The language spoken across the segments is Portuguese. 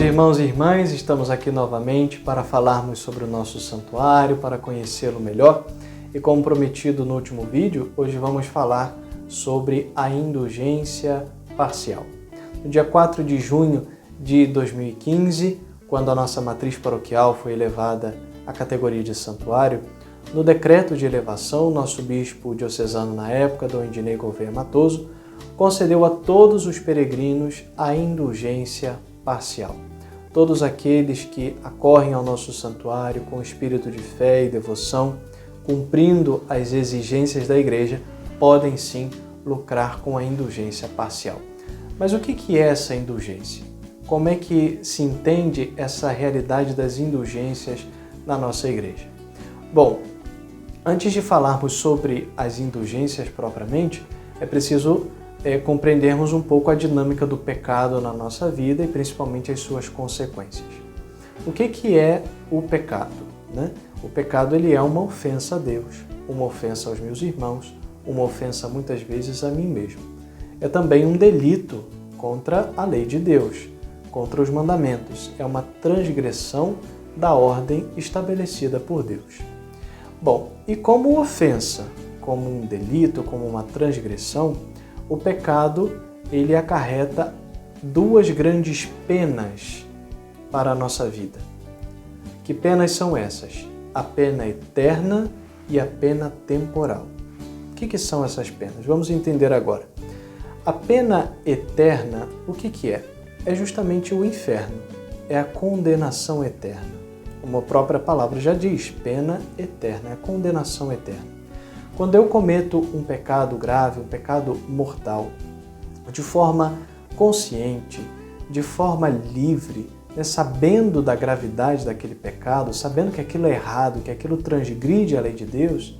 irmãos e irmãs, estamos aqui novamente para falarmos sobre o nosso santuário, para conhecê-lo melhor. E como prometido no último vídeo, hoje vamos falar sobre a indulgência parcial. No dia 4 de junho de 2015, quando a nossa matriz paroquial foi elevada à categoria de santuário, no decreto de elevação, nosso bispo diocesano na época, Dom Ednei Gouveia Matoso, concedeu a todos os peregrinos a indulgência parcial. Todos aqueles que acorrem ao nosso santuário com espírito de fé e devoção, cumprindo as exigências da Igreja, podem sim lucrar com a indulgência parcial. Mas o que é essa indulgência? Como é que se entende essa realidade das indulgências na nossa Igreja? Bom, antes de falarmos sobre as indulgências propriamente, é preciso compreendermos um pouco a dinâmica do pecado na nossa vida e principalmente as suas consequências. O que é o pecado? O pecado ele é uma ofensa a Deus, uma ofensa aos meus irmãos, uma ofensa muitas vezes a mim mesmo. É também um delito contra a lei de Deus, contra os mandamentos. É uma transgressão da ordem estabelecida por Deus. Bom, e como ofensa, como um delito, como uma transgressão, o pecado ele acarreta duas grandes penas para a nossa vida. Que penas são essas? A pena eterna e a pena temporal. O que são essas penas? Vamos entender agora. A pena eterna, o que é? É justamente o inferno, é a condenação eterna. Como a própria palavra já diz, pena eterna, é a condenação eterna. Quando eu cometo um pecado grave, um pecado mortal, de forma consciente, de forma livre, sabendo da gravidade daquele pecado, sabendo que aquilo é errado, que aquilo transgride a lei de Deus,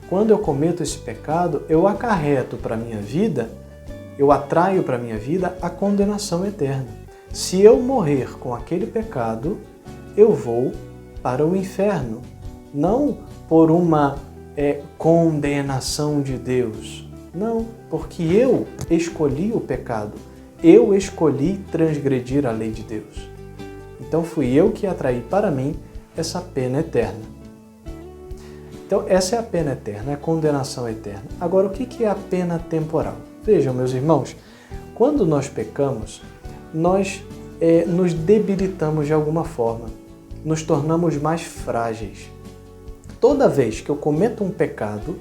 quando eu cometo esse pecado, eu acarreto para a minha vida, eu atraio para a minha vida a condenação eterna. Se eu morrer com aquele pecado, eu vou para o inferno, não por uma condenação de Deus. Não, porque eu escolhi o pecado. Eu escolhi transgredir a lei de Deus. Então fui eu que atraí para mim essa pena eterna. Então essa é a pena eterna, a condenação eterna. Agora o que é a pena temporal? Vejam, meus irmãos, quando nós pecamos, nós nos debilitamos de alguma forma, nos tornamos mais frágeis. Toda vez que eu cometo um pecado,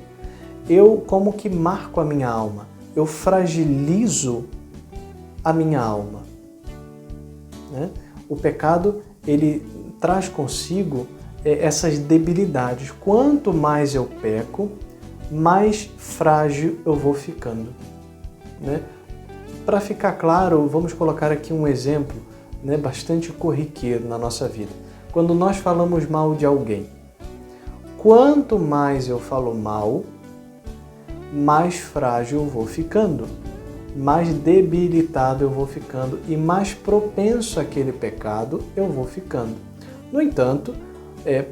eu como que marco a minha alma, eu fragilizo a minha alma. O pecado, ele traz consigo essas debilidades. Quanto mais eu peco, mais frágil eu vou ficando. Para ficar claro, vamos colocar aqui um exemplo bastante corriqueiro na nossa vida. Quando nós falamos mal de alguém, quanto mais eu falo mal, mais frágil eu vou ficando, mais debilitado eu vou ficando e mais propenso àquele pecado eu vou ficando. No entanto,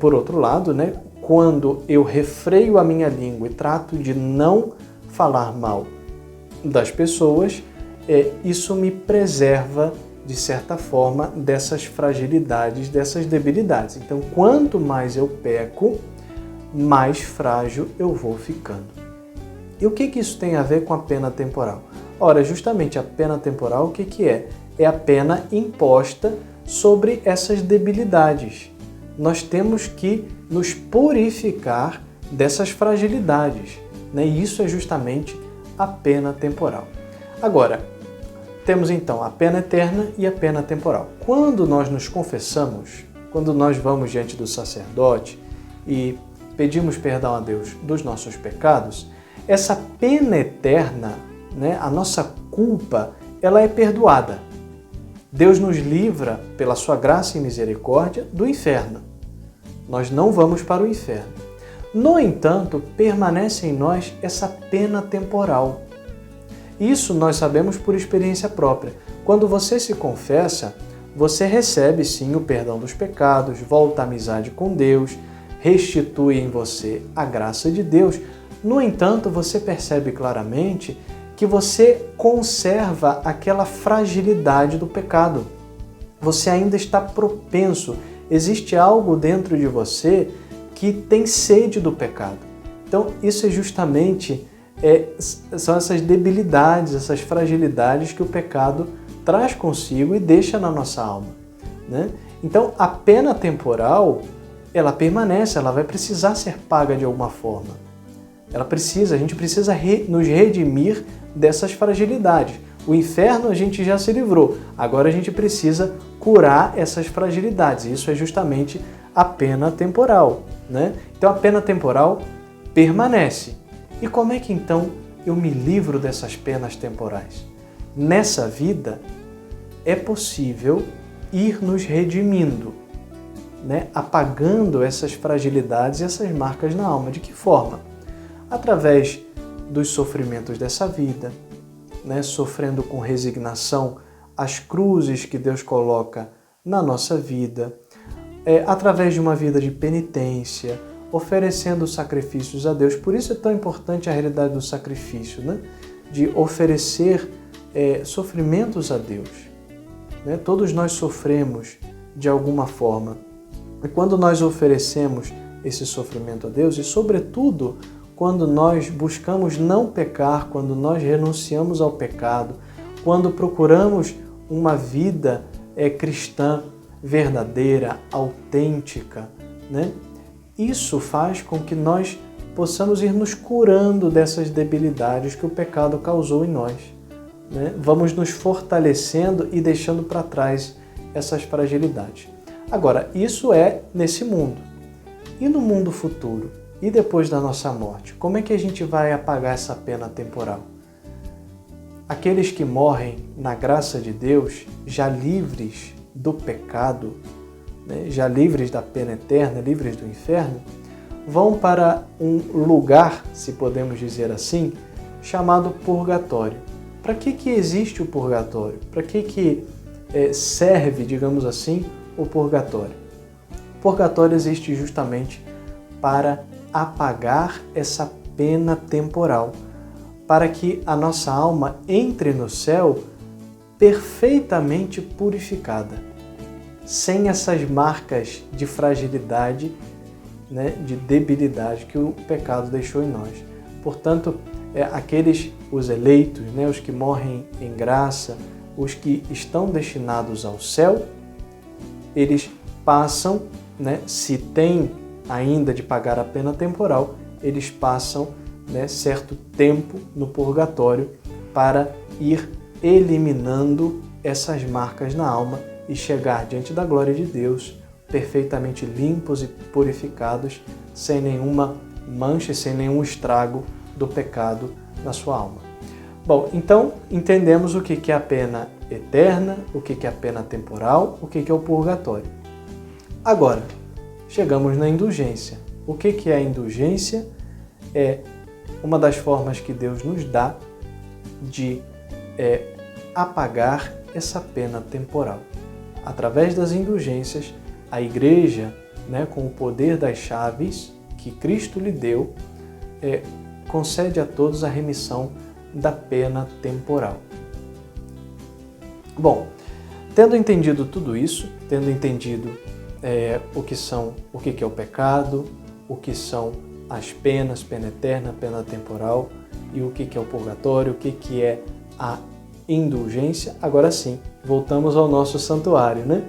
por outro lado, quando eu refreio a minha língua e trato de não falar mal das pessoas, isso me preserva, de certa forma, dessas fragilidades, dessas debilidades. Então, quanto mais eu peco, mais frágil eu vou ficando. E o que isso tem a ver com a pena temporal? Ora, justamente a pena temporal, o que é? É a pena imposta sobre essas debilidades. Nós temos que nos purificar dessas fragilidades, E isso é justamente a pena temporal. Agora, temos então a pena eterna e a pena temporal. Quando nós nos confessamos, quando nós vamos diante do sacerdote e pedimos perdão a Deus dos nossos pecados, essa pena eterna, a nossa culpa, ela é perdoada. Deus nos livra, pela sua graça e misericórdia, do inferno. Nós não vamos para o inferno. No entanto, permanece em nós essa pena temporal. Isso nós sabemos por experiência própria. Quando você se confessa, você recebe sim o perdão dos pecados, volta à amizade com Deus, restitui em você a graça de Deus. No entanto, você percebe claramente que você conserva aquela fragilidade do pecado. você ainda está propenso, existe algo dentro de você que tem sede do pecado. Então, isso é justamente, são essas debilidades, essas fragilidades que o pecado traz consigo e deixa na nossa alma, né? Então, a pena temporal, ela permanece, ela vai precisar ser paga de alguma forma. A gente precisa nos redimir dessas fragilidades. O inferno a gente já se livrou, agora a gente precisa curar essas fragilidades. Isso é justamente a pena temporal, né? Então a pena temporal permanece. E como é que então eu me livro dessas penas temporais? Nessa vida é possível ir nos redimindo, né? Apagando essas fragilidades e essas marcas na alma. De que forma? Através dos sofrimentos dessa vida, né? Sofrendo com resignação as cruzes que Deus coloca na nossa vida, através de uma vida de penitência, oferecendo sacrifícios a Deus. Por isso é tão importante a realidade do sacrifício, né? De oferecer sofrimentos a Deus, né? Todos nós sofremos de alguma forma. E quando nós oferecemos esse sofrimento a Deus, e sobretudo quando nós buscamos não pecar, quando nós renunciamos ao pecado, quando procuramos uma vida cristã verdadeira, autêntica, né? Isso faz com que nós possamos ir nos curando dessas debilidades que o pecado causou em nós, né? Vamos nos fortalecendo e deixando para trás essas fragilidades. Agora, isso é nesse mundo. E no mundo futuro? E depois da nossa morte? Como é que a gente vai apagar essa pena temporal? Aqueles que morrem na graça de Deus, já livres do pecado, né, já livres da pena eterna, livres do inferno, vão para um lugar, se podemos dizer assim, chamado purgatório. Para que existe o purgatório? Para que serve, digamos assim, o purgatório? O purgatório existe justamente para apagar essa pena temporal, para que a nossa alma entre no céu perfeitamente purificada, sem essas marcas de fragilidade, né, de debilidade que o pecado deixou em nós. Portanto, os eleitos, né, os que morrem em graça, os que estão destinados ao céu, eles passam, né, se tem ainda de pagar a pena temporal, eles passam, né, certo tempo no purgatório para ir eliminando essas marcas na alma e chegar diante da glória de Deus perfeitamente limpos e purificados, sem nenhuma mancha, sem nenhum estrago do pecado na sua alma. Bom, então entendemos o que é a pena eterna, o que é a pena temporal, o que é o purgatório. Agora, chegamos na indulgência. O que é a indulgência? É uma das formas que Deus nos dá de apagar essa pena temporal. Através das indulgências, a Igreja, né, com o poder das chaves que Cristo lhe deu, concede a todos a remissão da pena temporal. Bom, tendo entendido tudo isso, tendo entendido o que é o pecado, o que são as penas, pena eterna, pena temporal, e o que é o purgatório, o que é a indulgência, agora sim, voltamos ao nosso santuário, né?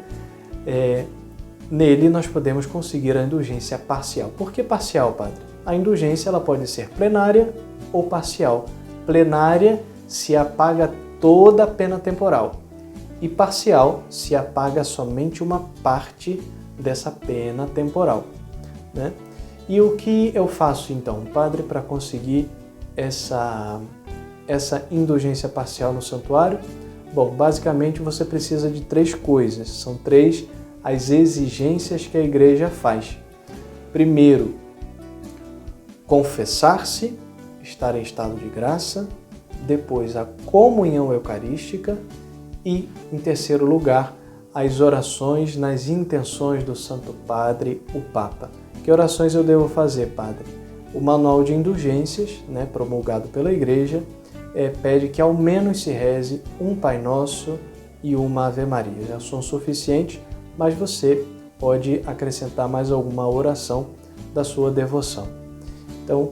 Nele nós podemos conseguir a indulgência parcial. Por que parcial, padre? A indulgência ela pode ser plenária ou parcial. Plenária se apaga toda a pena temporal e parcial se apaga somente uma parte dessa pena temporal, né? E o que eu faço então, padre, para conseguir essa indulgência parcial no santuário? Bom, basicamente você precisa de 3 coisas, são 3 as exigências que a Igreja faz. Primeiro, confessar-se, estar em estado de graça. Depois, a comunhão eucarística. E, em terceiro lugar, as orações nas intenções do Santo Padre, o Papa. Que orações eu devo fazer, Padre? O Manual de Indulgências, né, promulgado pela Igreja, pede que ao menos se reze um Pai Nosso, e uma Ave Maria. Já são suficientes, mas você pode acrescentar mais alguma oração da sua devoção. Então,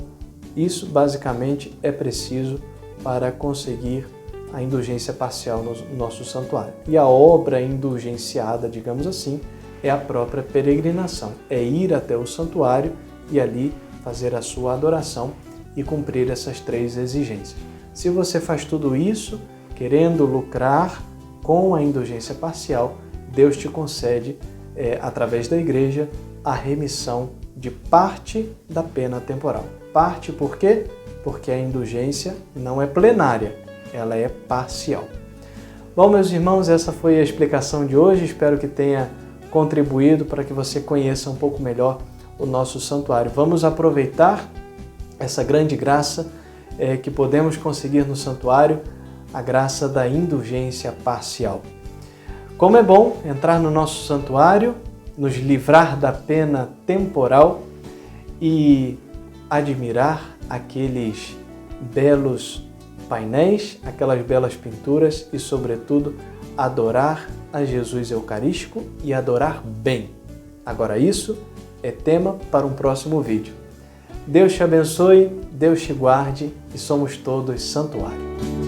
isso basicamente é preciso para conseguir a indulgência parcial no nosso santuário. E a obra indulgenciada, digamos assim, é a própria peregrinação. É ir até o santuário e ali fazer a sua adoração e cumprir essas 3 exigências. Se você faz tudo isso querendo lucrar com a indulgência parcial, Deus te concede, através da igreja, a remissão de parte da pena temporal. Parte por quê? Porque a indulgência não é plenária, ela é parcial. Bom, meus irmãos, essa foi a explicação de hoje. Espero que tenha contribuído para que você conheça um pouco melhor o nosso santuário. Vamos aproveitar essa grande graça que podemos conseguir no santuário, a graça da indulgência parcial. Como é bom entrar no nosso santuário, nos livrar da pena temporal e admirar aqueles belos painéis, aquelas belas pinturas e, sobretudo, adorar a Jesus Eucarístico e adorar bem. Agora isso é tema para um próximo vídeo. Deus te abençoe, Deus te guarde e somos todos santuário.